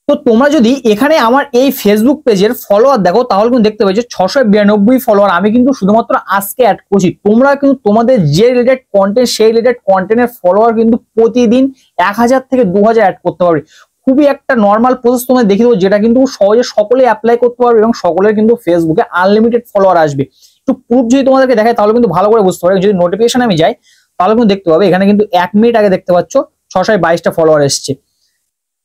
তো তোমরা যদি এখানে আমার এই ফেসবুক পেজের ফলোয়ার দেখো তাহলে কিন্তু দেখতে পাচ্ছ 692 ফলোয়ার আমি কিন্তু শুধুমাত্র আজকে অ্যাড করছি। তোমরা কিন্তু তোমাদের যে রিলেটেড কন্টেন্ট সেই রিলেটেড কন্টেন্টের ফলোয়ার কিন্তু প্রতিদিন 1000 থেকে 2000 অ্যাড করতে পারবে। খুবই একটা নর্মাল প্রসেস তোমাদের দেখিয়ে দেবো, যেটা কিন্তু সহজে সকলে অ্যাপ্লাই করতে পারবে এবং সকলের কিন্তু ফেসবুকে আনলিমিটেড ফলোয়ার আসবে। একটু প্রুফ যদি তোমাদেরকে দেখায় তাহলে কিন্তু ভালো করে বুঝতে পারবে। যদি নোটিফিকেশন আমি যাই তাহলে কিন্তু দেখতে পাবে এখানে কিন্তু 1 মিনিট আগে দেখতে পাচ্ছ 622টা ফলোয়ার এসছে।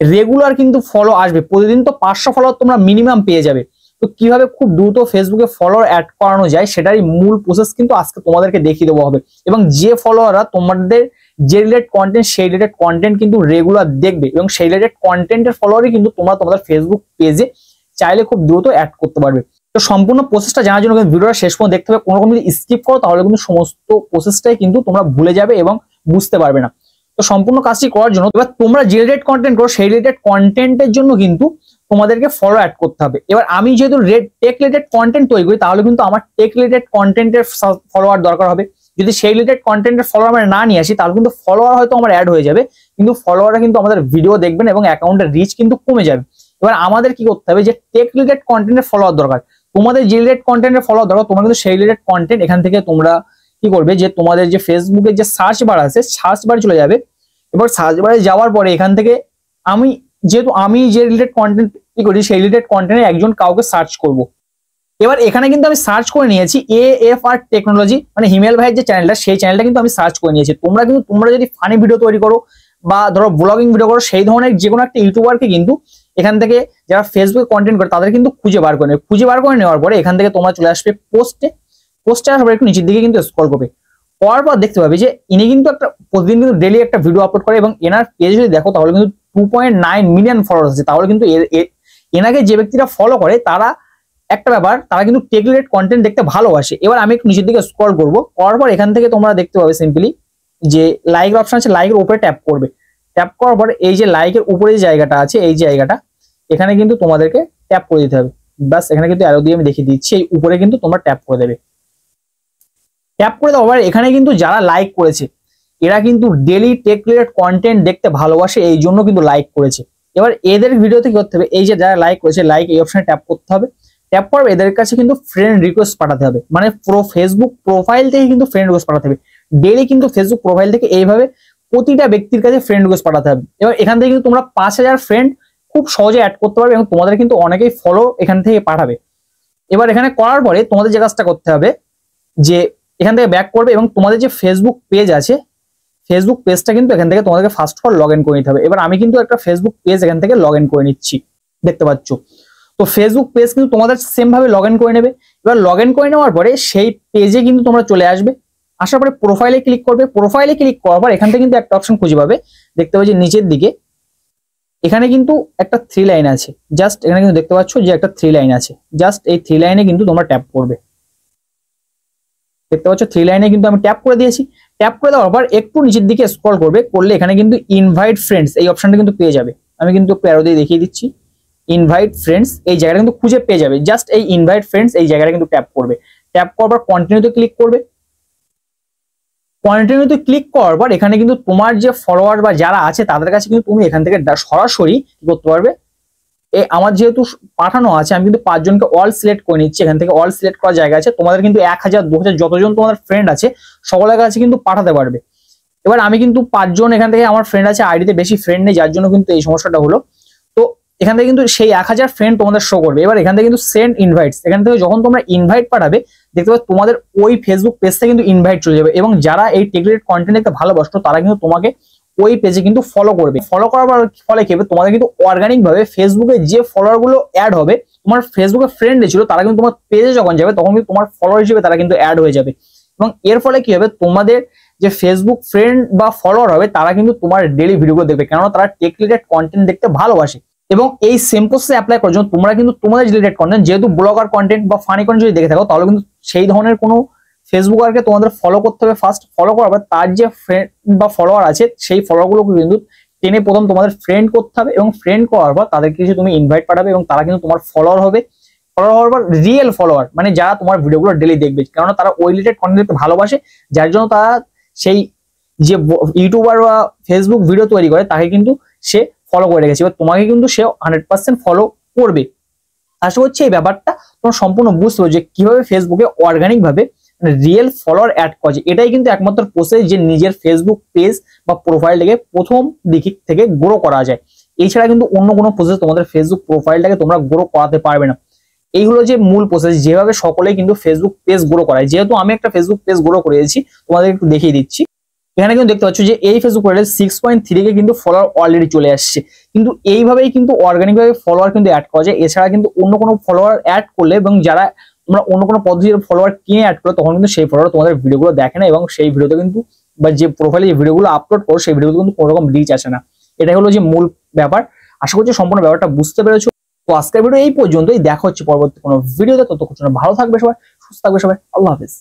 রেগুলার কিন্তু ফলো আসবে, প্রতিদিন তো 500 ফলোয়ার তোমরা মিনিমাম পেয়ে যাবে। তো কিভাবে খুব দ্রুত ফেসবুকে ফলোয়ার অ্যাড করানো যায় সেটারই মূল প্রসেস কিন্তু আজকে তোমাদেরকে দেখিয়ে দেবো হবে। এবং যে ফলোয়াররা তোমাদের যে রিলেটেড কন্টেন্ট সেই রিলেটেড কন্টেন্ট কিন্তু রেগুলার দেখবে এবং সেই রিলেটেড কন্টেন্টের ফলোয়ারই কিন্তু তোমরা তোমাদের ফেসবুক পেজে চাইলে খুব দ্রুত অ্যাড করতে পারবে। তো সম্পূর্ণ প্রসেসটা জানার জন্য কিন্তু ভিডিওটা শেষ পর্যন্ত দেখতে হবে। কোনো রকম যদি স্কিপ করো তাহলে কিন্তু সমস্ত প্রসেসটাই কিন্তু তোমরা ভুলে যাবে এবং বুঝতে পারবে না। তো সম্পূর্ণ কাজটি করার জন্য এবার তোমরা যে রিলেটেড কন্টেন্ট করো সেই রিলেটেড কন্টেন্টের জন্য কিন্তু তোমাদেরকে ফলো অ্যাড করতে হবে। এবার আমি যেহেতু টেক রিলেটেড কন্টেন্ট তৈরি করি তাহলে কিন্তু আমার টেক রিলেটেড কন্টেন্টের ফলোয়ার দরকার হবে। যদি সেই রিলেটেড কন্টেন্টের ফলোয়ার আমরা না নিয়ে আসি তাহলে কিন্তু ফলোয়ার হয়তো আমার অ্যাড হয়ে যাবে, কিন্তু ফলোয়াররা কিন্তু আমাদের ভিডিও দেখবেন এবং অ্যাকাউন্টের রিচ কিন্তু কমে যাবে। এবার আমাদের কি করতে হবে, যে টেক রিলেটেড কন্টেন্টের ফলোয়ার দরকার। তোমাদের যে রিলেটেড কন্টেন্টের ফলোয়ার দরকার তোমরা কিন্তু সেই রিলেটেড কন্টেন্ট এখান থেকে তোমরা কি করবে, যে তোমাদের যে ফেসবুকের যে সার্চ বার আছে সার্চ বারে চলে যাবে। এবার সার্চ বারে যাওয়ার পরে এখান থেকে যেহেতু আমি যে রিলেটেড কন্টেন্ট কি করি সেই রিলেটেড কন্টেন্টে একজন কাউকে সার্চ করব। এবার এখানে কিন্তু আমি সার্চ করে নিয়েছি AFR টেকনোলজি, মানে হিমেল ভাইয়ের যে চ্যানেলটা সেই চ্যানেলটা কিন্তু আমি সার্চ করে নিয়েছি। তোমরা যদি ফানি ভিডিও তৈরি করো বা ধরো ব্লগিং ভিডিও করো সেই ধরনের যে কোনো একটা ইউটিউবারকে কিন্তু এখান থেকে যারা ফেসবুকে কন্টেন্ট করে তাদের কিন্তু খুঁজে বার করে নেওয়ার পরে এখান থেকে তোমরা চলে আসবে পোস্টে আসার পরে একটু নিচের দিকে কিন্তু স্ক্রল করবে। করার পর দেখতে পাবে যে ইনি কিন্তু একটা প্রতিদিন কিন্তু ডেইলি একটা ভিডিও আপলোড করে এবং এনার পেজ যদি দেখো তাহলে কিন্তু 2.9 মিলিয়ন ফলোয়ার আছে। তাহলে কিন্তু এনাকে যে ব্যক্তিরা ফলো করে তারা একটা ব্যাপার, তারা কিন্তু টেক রিলেটেড কন্টেন্ট দেখতে ভালোবাসে। এবার আমি একটু নিচের দিকে স্ক্রল করব, করার পর এখান থেকে তোমরা দেখতে পাবে সিম্পলি যে লাইকের অপশন আছে, লাইকের উপরে ট্যাপ করবে। ট্যাপ করার পর এই যে লাইকের উপরে যে জায়গাটা আছে এই জায়গাটা এখানে কিন্তু তোমাদেরকে ট্যাপ করে দিতে হবে। বাস এখানে কিন্তু অ্যারো দিয়ে আমি দেখিয়ে দিচ্ছি, এই উপরে কিন্তু তোমরা ট্যাপ করে দেবে। ট্যাপ করে দেওয়ার এখানে কিন্তু যারা লাইক করেছে এরা কিন্তু ডেইলি টেক রিলেটেড কন্টেন্ট দেখতে ভালোবাসে, এই জন্য কিন্তু লাইক করেছে। এবার এদের ভিডিওতে কি করতে হবে, এই যে যারা লাইক করেছে লাইক এই অপশনে ট্যাপ করতে হবে। ট্যাপ করার এদের কাছে কিন্তু ফ্রেন্ড রিকোয়েস্ট পাঠাতে হবে, মানে ফেসবুক প্রোফাইল থেকে কিন্তু ফ্রেন্ড রিকোয়েস্ট পাঠাতে হবে। ডেইলি কিন্তু ফেসবুক প্রোফাইল থেকে এইভাবে প্রতিটা ব্যক্তির কাছে ফ্রেন্ড রিকোয়েস্ট পাঠাতে হবে। এবার এখান থেকে কিন্তু তোমরা 5000 ফ্রেন্ড খুব সহজে অ্যাড করতে পারবে এবং তোমাদের কিন্তু অনেকেই ফলো এখান থেকে পাঠাবে। এবার এখানে করার পরে তোমাদের যে কাজটা করতে হবে যে এখান থেকে ব্যাক করবে এবং তোমাদের যে ফেসবুক পেজ আছে ফেসবুক পেজটা কিন্তু এখান থেকে তোমাদেরকে first of all log in করে নিতে হবে। এবার আমি কিন্তু একটা ফেসবুক পেজ এখান থেকে লগ ইন করে নিচ্ছি, দেখতে পাচ্ছ। তো ফেসবুক পেজ কিন্তু তোমাদের সেম ভাবে লগ ইন করে নেবে। এবার লগ ইন করে নেওয়ার পরে সেই পেজে কিন্তু তোমরা চলে আসবে, আসার পরে প্রোফাইলে ক্লিক করবে। প্রোফাইলে ক্লিক করার পর এখান থেকে কিন্তু একটা অপশন খুঁজে পাবে, দেখতে পাবে যে নিচের দিকে এখানে কিন্তু একটা 3 লাইন আছে। জাস্ট এখানে কিন্তু দেখতে পাচ্ছ যে একটা 3 লাইন আছে, জাস্ট এই 3 লাইনে কিন্তু তোমরা ট্যাপ করবে। দেখতে পাচ্ছ 3 লাইনে কিন্তু আমি ট্যাপ করে দিয়েছি। ট্যাপ করে দেওয়ার পর একটু নিচের দিকে স্ক্রল করবে, করলে এখানে কিন্তু ইনভাইট ফ্রেন্ডস এই অপশনটা কিন্তু পেয়ে যাবে। আমি কিন্তু অ্যারো দিয়ে দেখিয়ে দিচ্ছি, ইনভাইট ফ্রেন্ডস এই জায়গাটা কিন্তু খুঁজে পেয়ে যাবে। জাস্ট এই ইনভাইট ফ্রেন্ডস এই জায়গাটা কিন্তু ট্যাপ করবে। ট্যাপ করার পর কন্টিনিউতে ক্লিক করবে। কন্টিনিউতে ক্লিক করার পর এখানে কিন্তু তোমার যে ফলোয়ার বা যারা আছে তাদের কাছে কিন্তু তুমি এখান থেকে সরাসরি কি করতে পারবে, আমার যেহেতু পাঠানো আছে আমি কিন্তু 5 জনকে অল সিলেক্ট করে নিচ্ছি। এখান থেকে অল সিলেক্ট করার জায়গা আছে, তোমাদের কিন্তু 1000 2000 যতজন তোমাদের ফ্রেন্ড আছে সকলের কাছে কিন্তু পাঠাতে পারবে। এবার আমি কিন্তু 5 জন এখান থেকে আমার ফ্রেন্ড আছে, আইডিতে বেশি ফ্রেন্ড নেই যার জন্য কিন্তু এই সমস্যাটা হলো। তো এখান থেকে কিন্তু সেই 1000 ফ্রেন্ড তোমাদের শো করবে। এবার এখান থেকে কিন্তু সেন্ড ইনভাইটস, এখান থেকে যখন তোমরা ইনভাইট পাঠাবে দেখতে পাবে তোমাদের ওই ফেসবুক পেজ থেকে কিন্তু ইনভাইট চলে যাবে এবং যারা এই টেক রিলেটেড কন্টেন্ট দেখতে ভালোবাসো তারা কিন্তু তোমাকে ওই পেজে কিন্তু ফলো করবে। ফলো করার ফলে কি হবে, তোমাদের কিন্তু অর্গানিক ভাবে ফেসবুকে যে ফলোয়ার গুলো অ্যাড হবে তোমার ফেসবুকে ফ্রেন্ড ছিল তারা কিন্তু তোমার পেজে যখন যাবে তখন কিন্তু তোমার ফলোয়ার হিসেবে তারা কিন্তু অ্যাড হয়ে যাবে এবং এর ফলে কি হবে, তোমাদের যে ফেসবুক ফ্রেন্ড বা ফলোয়ার হবে তারা কিন্তু তোমার ডেইলি ভিডিওগুলো দেখবে, কেননা তারা টেক রিলেটেড কন্টেন্ট দেখতে ভালোবাসে। এবং এই সেম প্রসেসে অ্যাপ্লাই করার জন্য তোমরা কিন্তু তোমাদের রিলেটেড কন্টেন্ট, যেহেতু ব্লগার কন্টেন্ট বা ফানি কন্টেন্ট যদি দেখে থাকো তাহলে কিন্তু সেই ধরনের কোনো ফেসবুকারকে তোমাদের ফলো করতে হবে। ফার্স্ট ফলো করার পর তার যে ফ্রেন্ড বা ফলোয়ার আছে সেই ফলোয়ারগুলোকে কিন্তু টেনে প্রথম তোমাদের ফ্রেন্ড করতে হবে এবং ফ্রেন্ড করার পর তাদেরকে কিছু তুমি ইনভাইট পাঠাবে এবং তারা কিন্তু তোমার ফলোয়ার হবে। ফলোয়ার হওয়ার পর রিয়েল ফলোয়ার, মানে যারা তোমার ভিডিওগুলো ডেলি দেখবে, কেননা তারা ওই রিলেটেড কন্টেন্ট দেখতে ভালোবাসে, যার জন্য তারা সেই যে ইউটিউবার বা ফেসবুক ভিডিও তৈরি করে তাকে কিন্তু সে ফলো করে রেখেছে, এবার তোমাকে কিন্তু সে 100% ফলো করবে। আশা করছি এই ব্যাপারটা তোমরা সম্পূর্ণ বুঝতে পারছো যে কিভাবে ফেসবুকে অর্গানিক ভাবে রিয়েল ফলোয়ার অ্যাড করা যায়। এটাই কিন্তু একমাত্র প্রসেস যে নিজের ফেসবুক পেজ বা প্রোফাইলটাকে প্রথম দিক থেকে গ্রো করা যায়। এছাড়া কিন্তু অন্য কোনো প্রসেস তোমাদের ফেসবুক প্রোফাইলটাকে তোমরা গ্রো করাতে পারবে না। এই হলো যে মূল প্রসেস, যেভাবে সকলেই কিন্তু ফেসবুক পেজ গ্রো করায়। যেহেতু আমি একটা ফেসবুক পেজ গ্রো করেছি, তোমাদের একটু দেখিয়ে দিচ্ছি। এখানে কিন্তু দেখতে পাচ্ছ যে এই ফেসবুক পেজে 6.3 কে কিন্তু ফলোয়ার অলরেডি চলে আসছে। কিন্তু এইভাবেই কিন্তু অর্গানিক ভাবে ফলোয়ার কিন্তু অ্যাড করা যায়। এছাড়া কিন্তু অন্য কোনো ফলোয়ার অ্যাড করলে এবং যারা তোমরা অন্য কোনো পদ্ধতির ফলোয়ার কিনে অ্যাড করো, তখন কিন্তু সেই ফলোয়ার তোমাদের ভিডিওগুলো দেখে না এবং সেই ভিডিওতে কিন্তু বা যে প্রোফাইলে যে ভিডিওগুলো আপলোড করো সেই ভিডিওতে কিন্তু কোনো রকম রিচ আসে না। এটাই হলো যে মূল ব্যাপার। আশা করছি সম্পূর্ণ ব্যাপারটা বুঝতে পেরেছো। তো আজকের ভিডিও এই পর্যন্তই, দেখা হচ্ছে পরবর্তী কোনো ভিডিওতে। ততক্ষণ ভালো থাকবে সবাই, সুস্থ থাকবে সবাই, আল্লাহ হাফেজ।